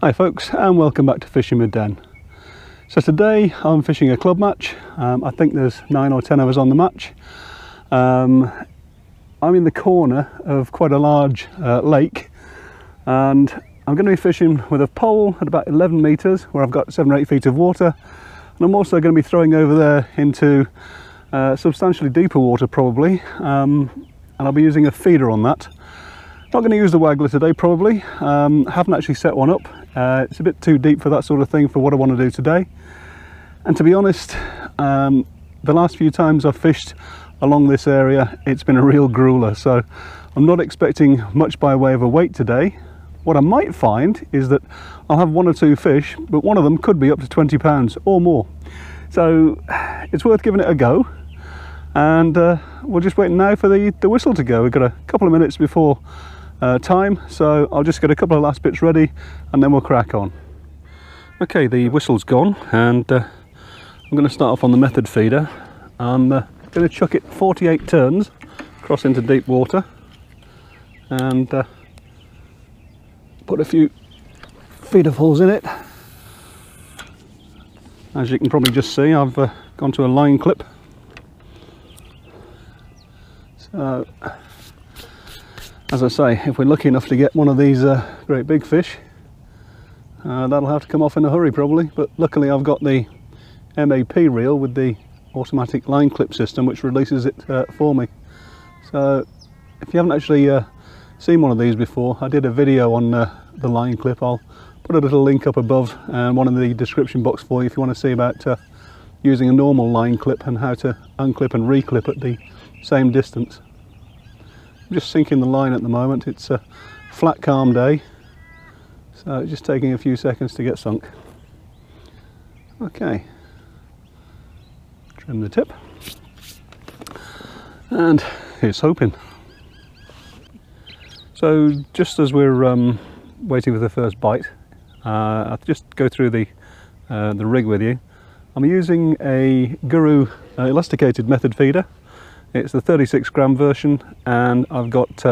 Hi folks, and welcome back to Fishing with Dan. So today I'm fishing a club match. I think there's 9 or 10 of us on the match. I'm in the corner of quite a large lake, and I'm going to be fishing with a pole at about 11 metres where I've got 7 or 8 feet of water, and I'm also going to be throwing over there into substantially deeper water probably, and I'll be using a feeder on that. Not going to use the waggler today probably. Haven't actually set one up. It's a bit too deep for that sort of thing for what I want to do today. And to be honest, the last few times I've fished along this area, it's been a real grueller. So I'm not expecting much by way of a weight today. What I might find is that I'll have 1 or 2 fish, but one of them could be up to 20 pounds or more. So it's worth giving it a go. And we're just waiting now for the whistle to go. We've got a couple of minutes before time, so I'll just get a couple of last bits ready and then we'll crack on. Okay, the whistle's gone, and I'm going to start off on the method feeder. I'm going to chuck it 48 turns across into deep water and put a few feederfuls in it. As you can probably just see, I've gone to a line clip. So as I say, if we're lucky enough to get one of these great big fish, that'll have to come off in a hurry probably, but luckily I've got the MAP reel with the automatic line clip system which releases it for me. So if you haven't actually seen one of these before, I did a video on the line clip. I'll put a little link up above and one in the description box for you if you want to see about using a normal line clip and how to unclip and reclip at the same distance. I'm just sinking the line at the moment. It's a flat, calm day, so it's just taking a few seconds to get sunk. Okay, trim the tip, and here's hoping. So just as we're waiting for the first bite, I'll just go through the rig with you. I'm using a Grueller elasticated method feeder. It's the 36 gram version, and I've got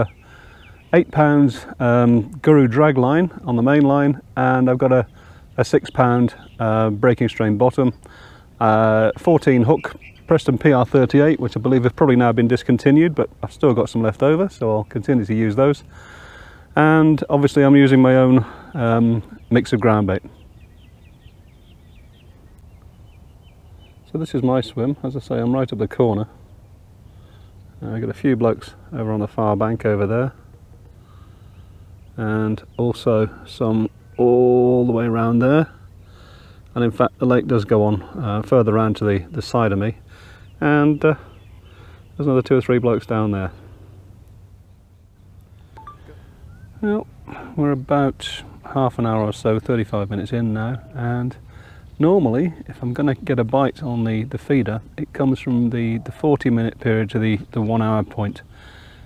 8 pounds Grueller drag line on the main line, and I've got a 6 pound breaking strain bottom, 14 hook Preston PR38, which I believe have probably now been discontinued, but I've still got some left over, so I'll continue to use those. And obviously I'm using my own mix of ground bait. So this is my swim. As I say, I'm right up the corner. I've got a few blokes over on the far bank over there, and also some all the way around there, and in fact the lake does go on further around to the side of me, and there's another 2 or 3 blokes down there. Well, we're about half an hour or so, 35 minutes in now, and normally, if I'm going to get a bite on the feeder, it comes from the 40-minute period to the 1 hour point.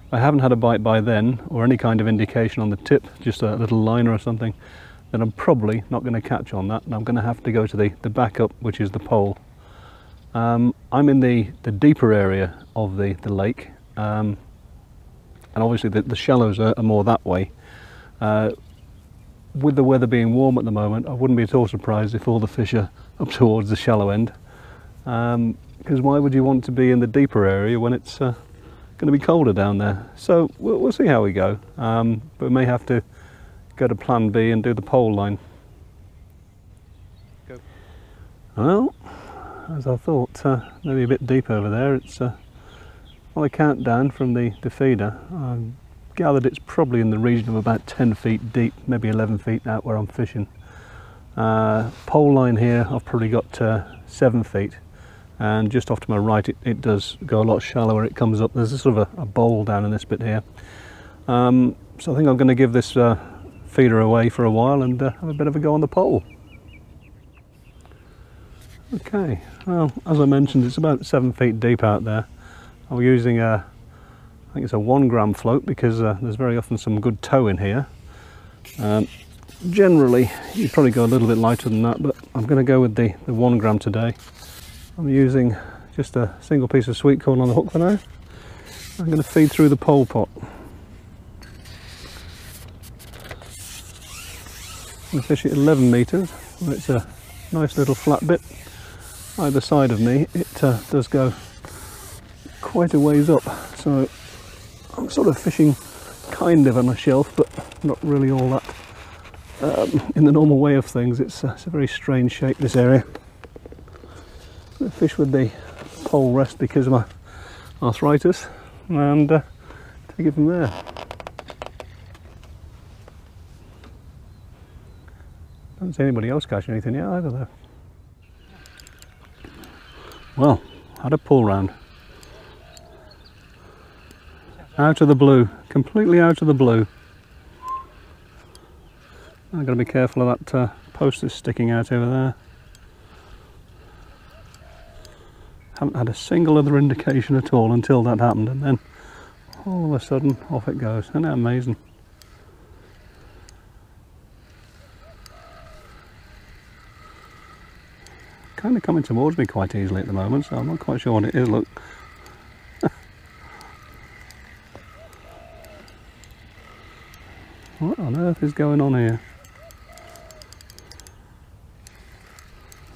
If I haven't had a bite by then, or any kind of indication on the tip, just a little liner or something, then I'm probably not going to catch on that, and I'm going to have to go to the backup, which is the pole. I'm in the deeper area of the lake, and obviously the shallows are more that way. With the weather being warm at the moment, I wouldn't be at all surprised if all the fish are up towards the shallow end, because why would you want to be in the deeper area when it's going to be colder down there? So we'll see how we go, but we may have to go to plan B and do the pole line. Go. Well, as I thought, maybe a bit deep over there. It's well, I count down from the feeder. Gathered it's probably in the region of about 10 feet deep, maybe 11 feet out where I'm fishing. Pole line here I've probably got 7 feet, and just off to my right it does go a lot shallower. It comes up, there's a sort of a bowl down in this bit here. So I think I'm going to give this feeder away for a while and have a bit of a go on the pole. Okay, well, as I mentioned, it's about 7 feet deep out there. I'm using I think it's a 1 gram float, because there's very often some good tow in here. Generally you'd probably go a little bit lighter than that, but I'm going to go with the 1 gram today. I'm using just a single piece of sweet corn on the hook for now. I'm going to feed through the pole pot. I'm fishing at 11 metres, where it's a nice little flat bit. Either side of me, it does go quite a ways up, so I'm sort of fishing kind of on a shelf, but not really all that. In the normal way of things, it's a very strange shape, this area. I fish with the pole rest because of my arthritis, and take it from there. Don't see anybody else catching anything yet either though. Well, had a pull round. Out of the blue, completely out of the blue. I've got to be careful of that post that's sticking out over there. Haven't had a single other indication at all until that happened, and then all of a sudden off it goes. Isn't that amazing? Kind of coming towards me quite easily at the moment, so I'm not quite sure what it is. Look. What on earth is going on here?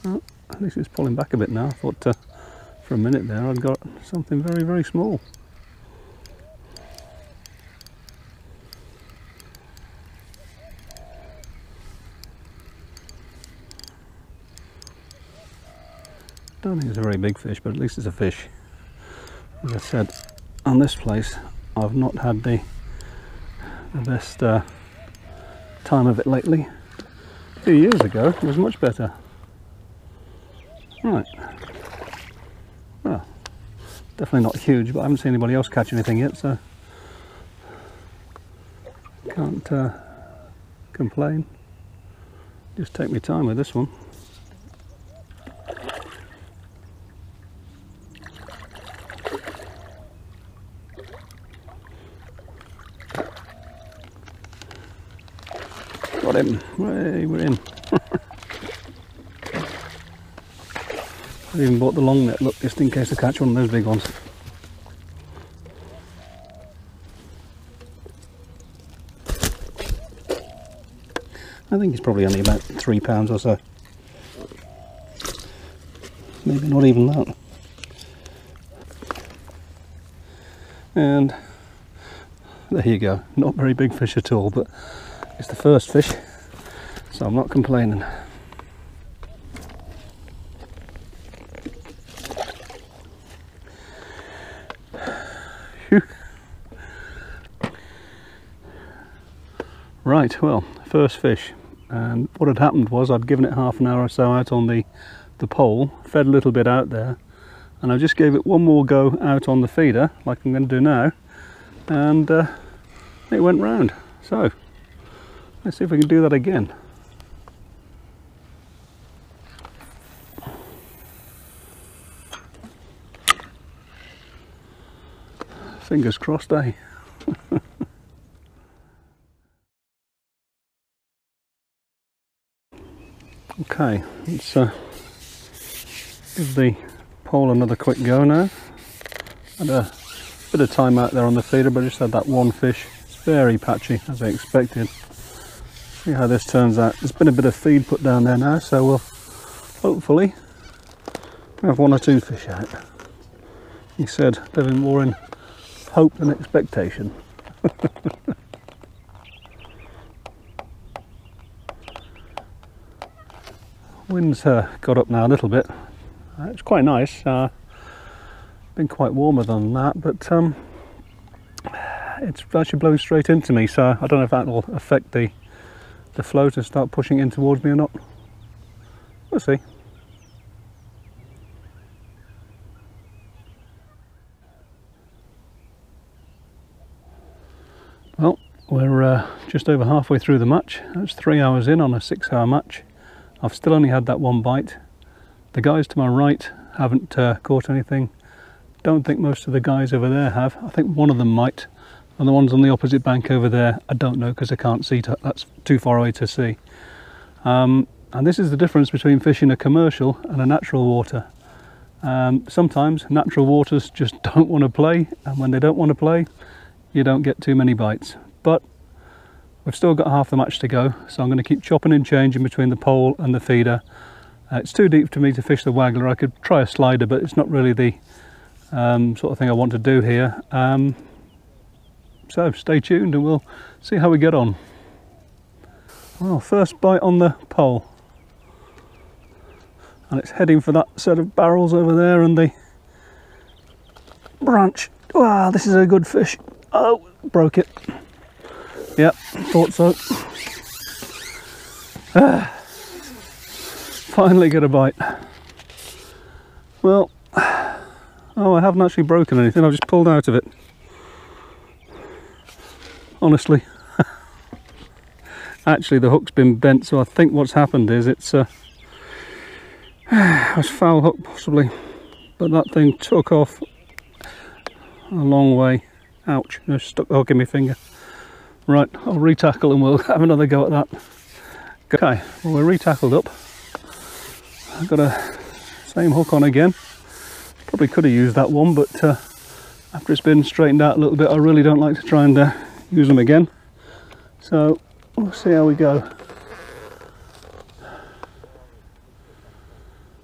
Oh, at least it's pulling back a bit now. I thought for a minute there I'd got something very, very small. Don't think it's a very big fish, but at least it's a fish. As I said, on this place I've not had the best time of it lately. A few years ago it was much better. Right, well, definitely not huge, but I haven't seen anybody else catch anything yet, so can't complain. Just take my time with this one. Got him. Hey, we're in. I've even bought the long net, look, just in case I catch one of those big ones. I think he's probably only about 3 pounds or so. Maybe not even that. And there you go. Not very big fish at all, but it's the first fish, so I'm not complaining. Phew. Right, well, first fish, and what had happened was I'd given it half an hour or so out on the pole, fed a little bit out there, and I just gave it one more go out on the feeder, like I'm going to do now, and it went round. So let's see if we can do that again. Fingers crossed, eh? Okay, let's give the pole another quick go now. Had a bit of time out there on the feeder, but I just had that one fish. It's very patchy, as I expected. See how this turns out. There's been a bit of feed put down there now, so we'll hopefully have 1 or 2 fish out. He said living more in hope than expectation. Wind's got up now a little bit. It's quite nice. Been quite warmer than that, but it's actually blowing straight into me, so I don't know if that will affect the float and start pushing in towards me or not. We'll see. Well, we're just over halfway through the match. That's 3 hours in on a 6-hour match. I've still only had that one bite. The guys to my right haven't caught anything. Don't think most of the guys over there have. I think one of them might. And the ones on the opposite bank over there, I don't know because I can't see. That's too far away to see. And this is the difference between fishing a commercial and a natural water. Sometimes natural waters just don't want to play, and when they don't want to play, you don't get too many bites. But We've still got half the match to go, so I'm going to keep chopping and changing between the pole and the feeder. It's too deep for me to fish the waggler. I could try a slider, but it's not really the sort of thing I want to do here. So stay tuned and we'll see how we get on. Well, first bite on the pole. And it's heading for that set of barrels over there and the branch. Wow, this is a good fish. Oh, broke it. Yep, thought so. Finally get a bite. Well, oh, I haven't actually broken anything. I've just pulled out of it. Honestly. Actually, the hook's been bent, so I think what's happened is it's a foul hook possibly, but that thing took off a long way. Ouch, I stuck the hook in my finger. Right, I'll retackle and we'll have another go at that. Okay, well, we're retackled up. I've got a same hook on again. Probably could have used that one, but after it's been straightened out a little bit, I really don't like to try and use them again. So we'll see how we go. I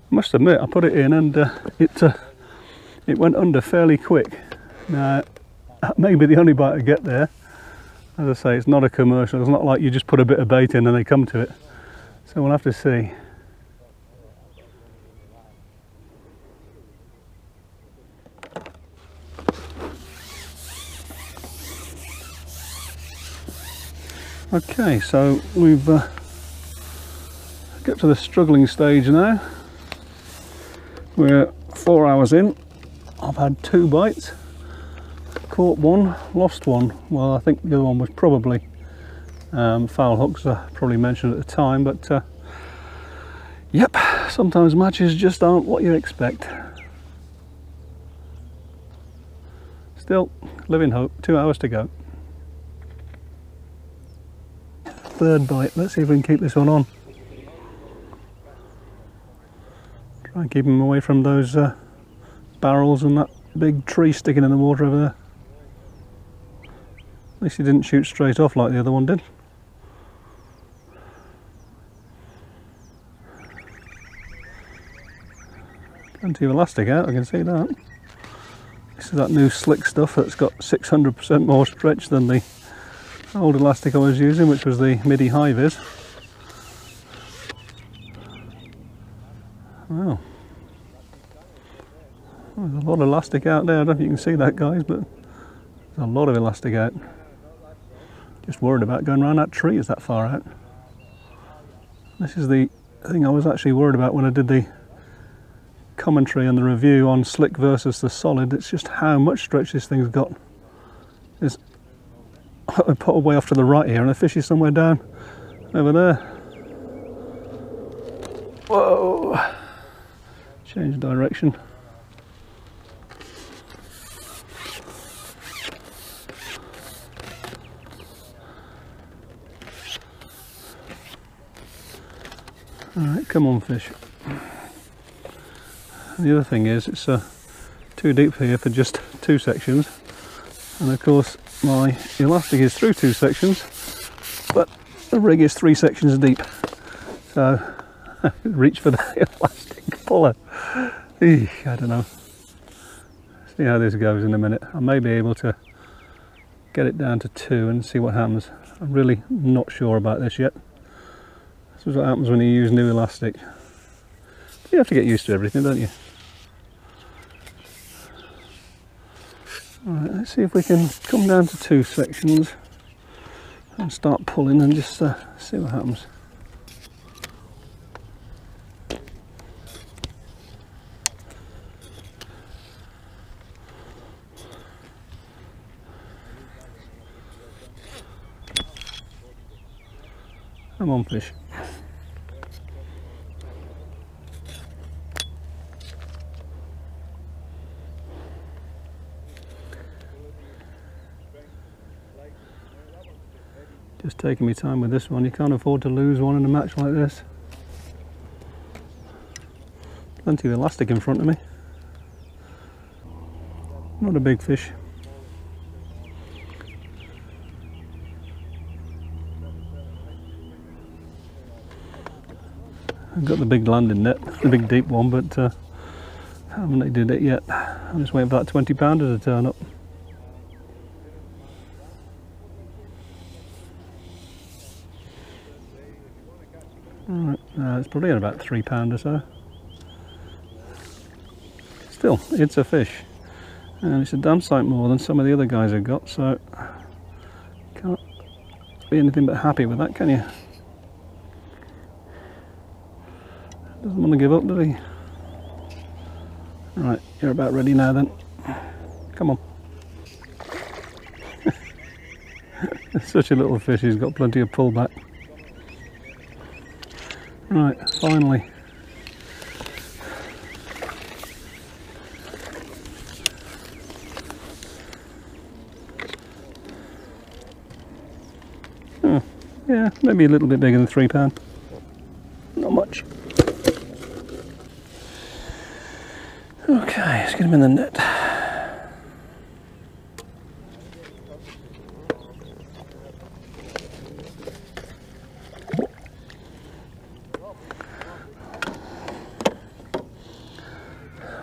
must admit, I put it in and it went under fairly quick. Now, that may be the only bite I get there. As I say, it's not a commercial. It's not like you just put a bit of bait in and they come to it. So we'll have to see. Okay, so we've got to the struggling stage now. We're 4 hours in. I've had 2 bites. Caught one, lost one. Well, I think the other one was probably foul hooks, I probably mentioned at the time, but yep, sometimes matches just aren't what you expect. Still, living hope, 2 hours to go. 3rd bite, let's see if we can keep this one on. Try and keep him away from those barrels and that big tree sticking in the water over there. At least he didn't shoot straight off like the other one did. Plenty of elastic out, I can see that. This is that new slick stuff that's got 600% more stretch than the old elastic I was using, which was the MIDI high-vis. Wow. There's a lot of elastic out there. I don't know if you can see that, guys, but there's a lot of elastic out. Just worried about going around that tree, is that far out. This is the thing I was actually worried about when I did the commentary and the review on slick versus the solid. It's just how much stretch this thing's got. I put away off to the right here and the fish is somewhere down over there. Whoa! Change direction. Alright, come on fish. And the other thing is it's too deep here for just 2 sections, and of course my elastic is through 2 sections, but the rig is 3 sections deep, so reach for the elastic puller. I don't know. See how this goes in a minute. I may be able to get it down to 2 and see what happens. I'm really not sure about this yet. This is what happens when you use new elastic. You have to get used to everything, don't you? Alright, let's see if we can come down to 2 sections and start pulling and just see what happens. Come on, fish. Just taking my time with this one. You can't afford to lose one in a match like this. Plenty of elastic in front of me. Not a big fish. I've got the big landing net, the big deep one, but haven't needed it yet. I'm just waiting for that 20 pounder to turn up. Right, it's probably at about 3 pound or so. Still, it's a fish, and it's a damn sight more than some of the other guys have got, so can't be anything but happy with that, can you? Doesn't want to give up, does he? Right, you're about ready now then. Come on. Such a little fish, he's got plenty of pullback. Right, finally. Oh, yeah, maybe a little bit bigger than 3 pound. Not much. Okay, let's get him in the net.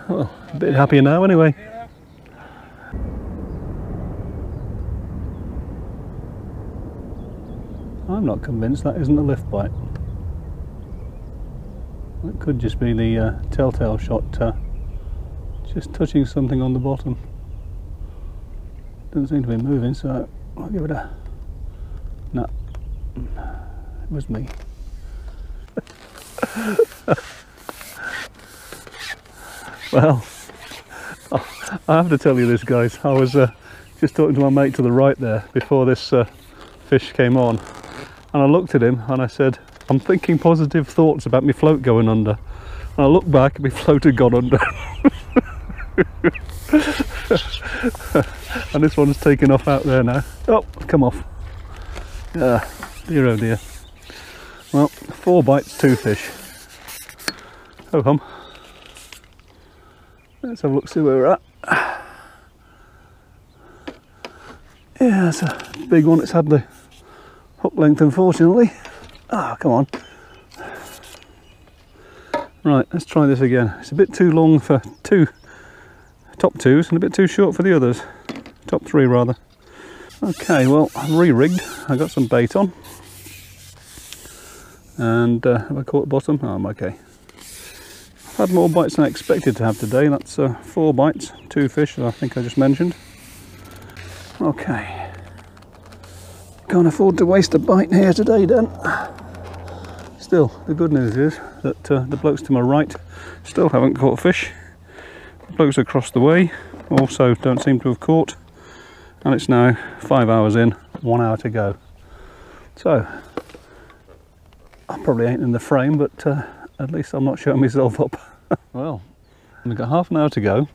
Well, a bit happier now anyway. I'm not convinced that isn't a lift bite. It could just be the telltale shot just touching something on the bottom. Doesn't seem to be moving, so I'll give it a... No, it was me. Well, I have to tell you this, guys. I was just talking to my mate to the right there before this fish came on, and I looked at him and I said, I'm thinking positive thoughts about my float going under. And I looked back and my float had gone under. And this one's taken off out there now. Oh, come off. Dear oh dear. Well, 4 bites, 2 fish. Ho hum. Let's have a look, see where we're at. Yeah, it's a big one. It's had the hook length, unfortunately. Ah, come on. Right, let's try this again. It's a bit too long for top 2s and a bit too short for the others. Top 3 rather. Okay, well, I'm re-rigged. I got some bait on. And have I caught the bottom? Oh, I'm okay. I've had more bites than I expected to have today. That's 4 bites, 2 fish, I think I just mentioned. Okay. Can't afford to waste a bite here today then. Still, the good news is that the blokes to my right still haven't caught fish. The blokes across the way also don't seem to have caught. And it's now 5 hours in, 1 hour to go. So, I probably ain't in the frame, but at least I'm not showing myself up. Well, we've got half an hour to go,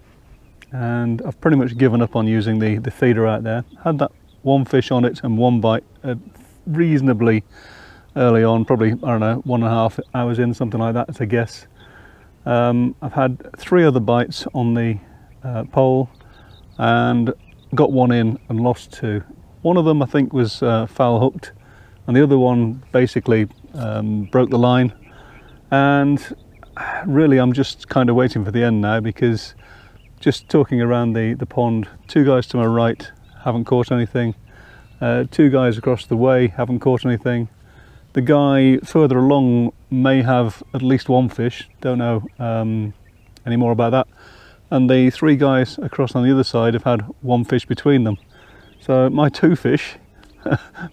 and I've pretty much given up on using the feeder out there. Had that 1 fish on it and 1 bite reasonably early on, probably, I don't know, 1.5 hours in, something like that, to guess. I've had 3 other bites on the pole, and got 1 in and lost 2. One of them I think was foul hooked, and the other one basically broke the line. And really I'm just kind of waiting for the end now, because just talking around the pond, 2 guys to my right haven't caught anything, 2 guys across the way haven't caught anything. The guy further along may have at least 1 fish, don't know any more about that. And the 3 guys across on the other side have had 1 fish between them. So my 2 fish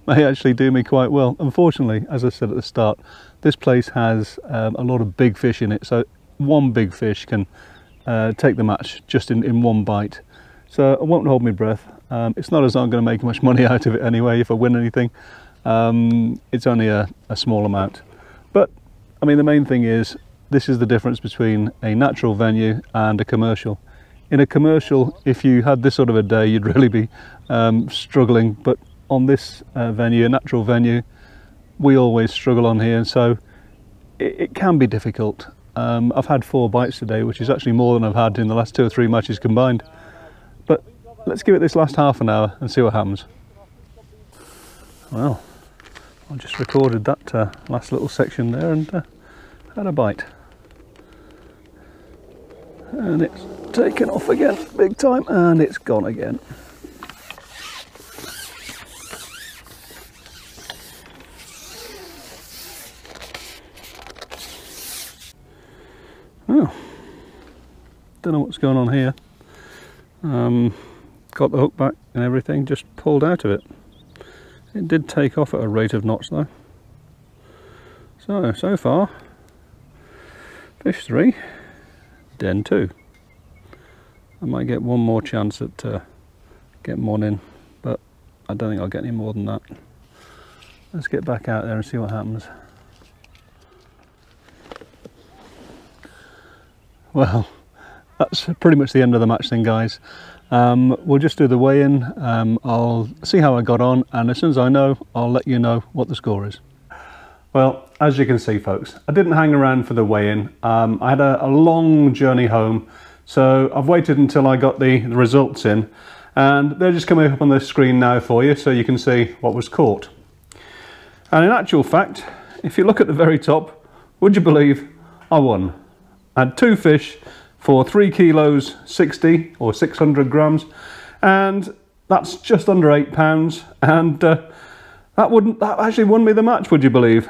may actually do me quite well. Unfortunately, as I said at the start, this place has a lot of big fish in it, so 1 big fish can take the match just in 1 bite. So I won't hold my breath. It's not as though I'm going to make much money out of it anyway if I win anything. It's only a small amount. But I mean, the main thing is, this is the difference between a natural venue and a commercial. In a commercial, if you had this sort of a day, you'd really be struggling. But on this venue, a natural venue, we always struggle on here, and so it can be difficult. I've had 4 bites today, which is actually more than I've had in the last 2 or 3 matches combined. But let's give it this last half an hour and see what happens. Well, I just recorded that last little section there, and had a bite. And it's taken off again, big time, and it's gone again. Oh, don't know what's going on here. Got the hook back and everything, just pulled out of it. It did take off at a rate of knots though. So far, fish 3, den 2. I might get one more chance at getting one in, but I don't think I'll get any more than that. Let's get back out there and see what happens. Well, that's pretty much the end of the match then, guys. We'll just do the weigh-in. I'll see how I got on, and as soon as I know, I'll let you know what the score is. Well, as you can see, folks, I didn't hang around for the weigh-in. I had a long journey home, so I've waited until I got the results in, and they're just coming up on the screen now for you, so you can see what was caught. And in actual fact, if you look at the very top, would you believe I won? I had 2 fish for 3 kilos 60 or 600 grams, and that's just under £8, and that actually won me the match, would you believe?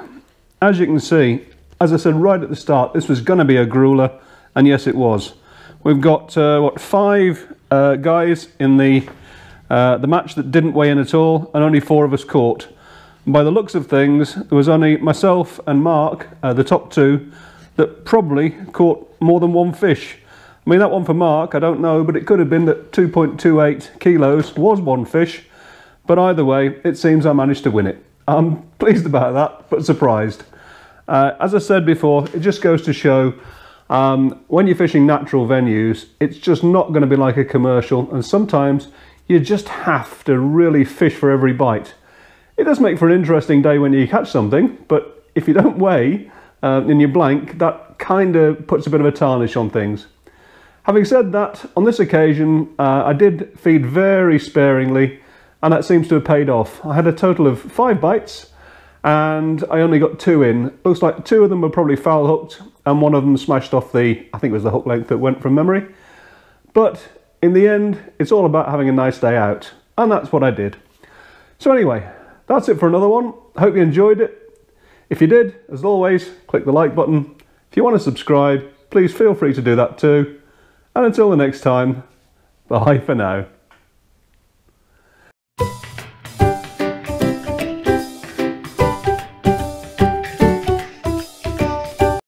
As you can see, as I said right at the start, this was going to be a grueler, and yes it was. We've got what, 5 guys in the match that didn't weigh in at all, and only 4 of us caught. And by the looks of things, there was only myself and Mark, the top 2, that probably caught more than 1 fish. I mean, that one for Mark, I don't know, but it could have been that 2.28 kilos was 1 fish. But either way, it seems I managed to win it. I'm pleased about that, but surprised. As I said before, it just goes to show when you're fishing natural venues, it's just not going to be like a commercial, and sometimes you just have to really fish for every bite. It does make for an interesting day when you catch something, but if you don't weigh and you're blank, that kind of puts a bit of a tarnish on things. Having said that, on this occasion, I did feed very sparingly, and that seems to have paid off. I had a total of 5 bites, and I only got 2 in. Looks like 2 of them were probably foul hooked, and 1 of them smashed off the, I think it was the hook length that went from memory. But in the end, it's all about having a nice day out, and that's what I did. So anyway, that's it for another one. Hope you enjoyed it. If you did, as always, click the like button. If you want to subscribe, please feel free to do that too. And until the next time, bye for now.